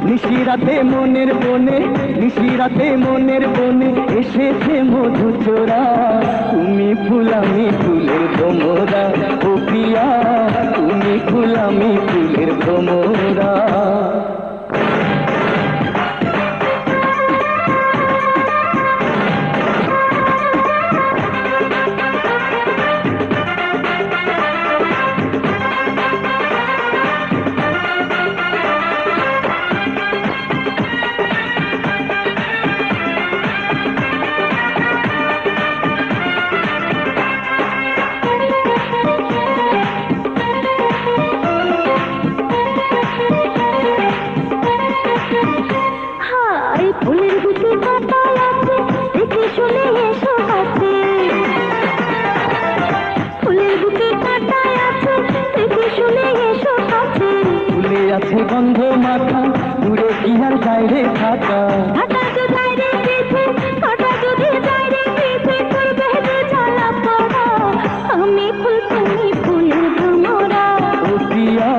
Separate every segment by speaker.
Speaker 1: নিশিরাতে মনের বনে, নিশিরাতে মনের বনে এসেছে মধু চোরা। তুমি ফুল আমি ফুলের ভ্রমরা, ও প্রিয়া তুমি ফুল আমি ফুলের ভ্রমরা।
Speaker 2: ফুলের বুকে কাঁটা আছে, দেখে শুনে এসো কাছে। ফুলের বুকে কাঁটা আছে, দেখে শুনে এসো কাছে।
Speaker 1: ফুলে আছে গন্ধ মাখা, দূরে কি আর যায় রে থাকা।
Speaker 2: কাঁটা তো যায় রে পিছে, কাঁটা যদি যায় রে পিছে, করবে যে জ্বালা পড়া। আমি ফুল তুমি ফুলের ভ্রমরা,
Speaker 1: ও প্রিয়া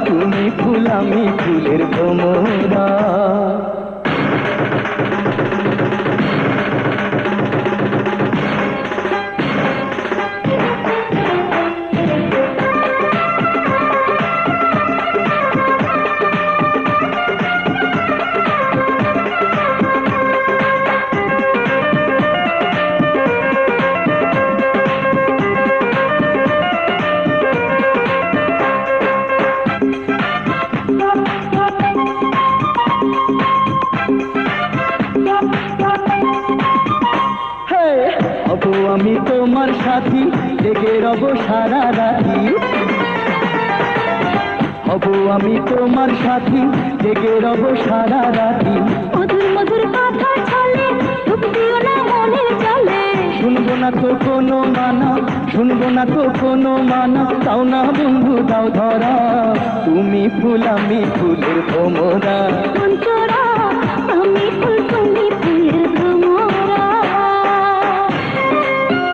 Speaker 1: তুমি ফুল আমি ফুলের ভ্রমরা। হব আমি তোমার সাথী, জেগে রব সারা রাতি। হব আমি তোমার সাথী, জেগে রব সারা রাতি।
Speaker 2: মধুর মধুর কথা চলে, ডুব দিও না মনের জলে।
Speaker 1: শুনবো না তো কোনো মানা, শুনবো না তো কোনো মানা, তাও না বন্ধু দাও ধরা। তুমি ফুল আমি ফুলের ভ্রমরা,
Speaker 2: মন চোরা আমি ফুল